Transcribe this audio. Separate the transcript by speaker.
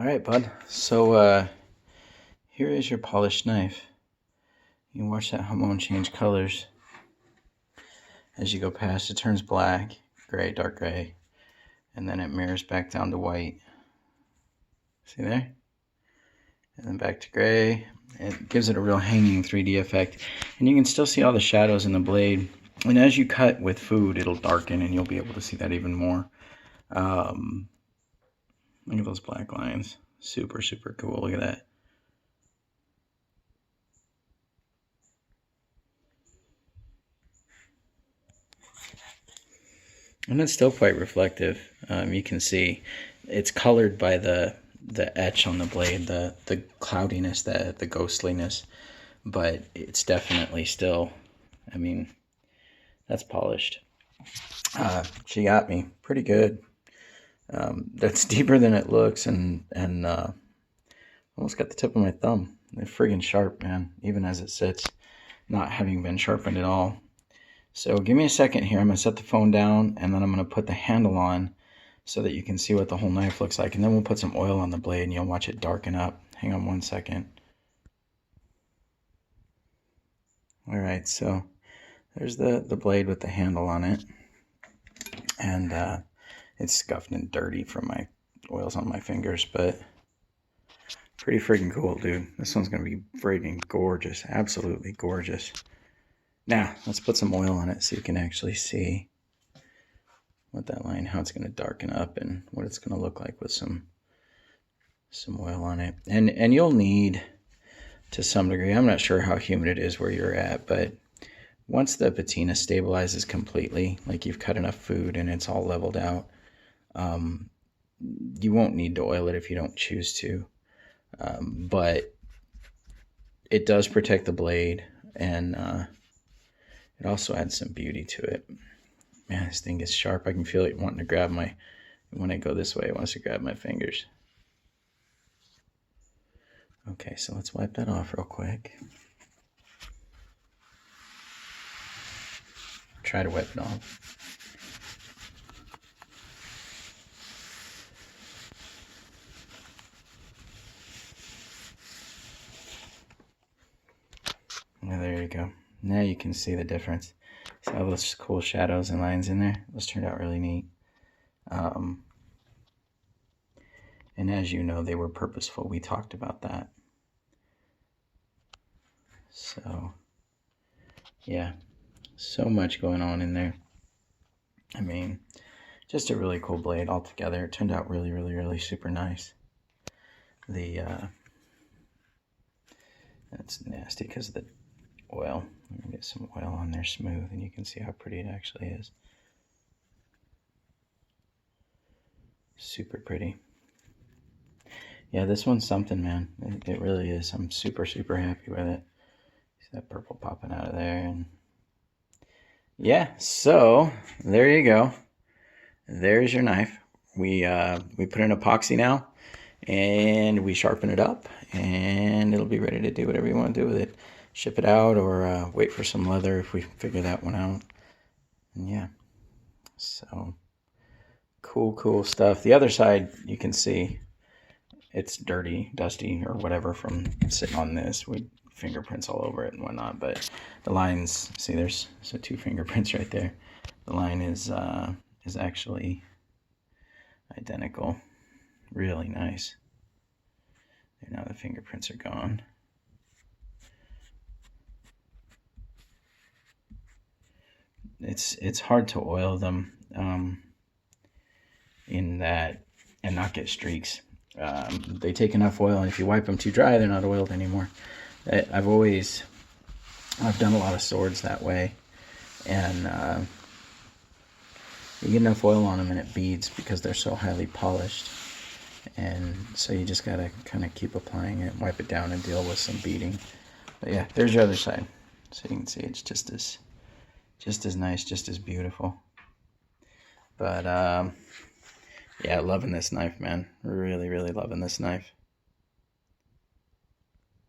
Speaker 1: All right, bud. So here is your polished knife. You can watch that hormone change colors as you go past. It turns black, gray, dark gray, and then it mirrors back down to white. See there? And then back to gray. It gives it a real hanging 3D effect. And you can still see all the shadows in the blade. And as you cut with food, it'll darken and you'll be able to see that even more. Look at those black lines. Super, super cool. Look at that. And it's still quite reflective. You can see it's colored by the etch on the blade, the cloudiness, the ghostliness, but it's definitely still, I mean, that's polished. She got me pretty good. That's deeper than it looks, and almost got the tip of my thumb. They're friggin' sharp, man, even as it sits, not having been sharpened at all. So give me a second here. I'm going to set the phone down, and then I'm going to put the handle on so that you can see what the whole knife looks like. And then we'll put some oil on the blade, and you'll watch it darken up. Hang on one second. All right, so there's the blade with the handle on it. And it's scuffed and dirty from my oils on my fingers, but pretty freaking cool, dude. This one's going to be freaking gorgeous. Absolutely gorgeous. Now, let's put some oil on it so you can actually see what that line, how it's going to darken up and what it's going to look like with some oil on it. And you'll need, to some degree, I'm not sure how humid it is where you're at, but once the patina stabilizes completely, like you've cut enough food and it's all leveled out, you won't need to oil it if you don't choose to. But it does protect the blade, and it also adds some beauty to it. Man, this thing is sharp. I can feel it wanting to grab when I go this way, it wants to grab my fingers. Okay, so let's wipe that off real quick. Try to wipe it off. Yeah, there you go. Now you can see the difference. See all those cool shadows and lines in there? Those turned out really neat. And as you know, they were purposeful. We talked about that. So, yeah, so much going on in there. I mean, just a really cool blade altogether. It turned out really, really, really super nice. That's nasty because of the oil. Let me get some oil on there smooth, and you can see how pretty it actually is. Super pretty. Yeah, this one's something, man. It really is. I'm super, super happy with it. See that purple popping out of there. And yeah, so there you go. There's your knife. We put in epoxy now, and we sharpen it up, and it'll be ready to do whatever you want to do with it. Ship it out, or wait for some leather if we figure that one out. And yeah, so cool stuff. The other side, you can see it's dirty, dusty, or whatever from sitting on this. We fingerprints all over it and whatnot, but the lines, see, there's 2 fingerprints right there. The line is actually identical. Really nice. And now the fingerprints are gone. It's hard to oil them in that and not get streaks. They take enough oil, and if you wipe them too dry, they're not oiled anymore. I've done a lot of swords that way, and you get enough oil on them and it beads because they're so highly polished. And so you just gotta kind of keep applying it, wipe it down, and deal with some beading. But yeah, there's your other side. So you can see it's just as nice, just as beautiful. But yeah, loving this knife, man. Really, really loving this knife.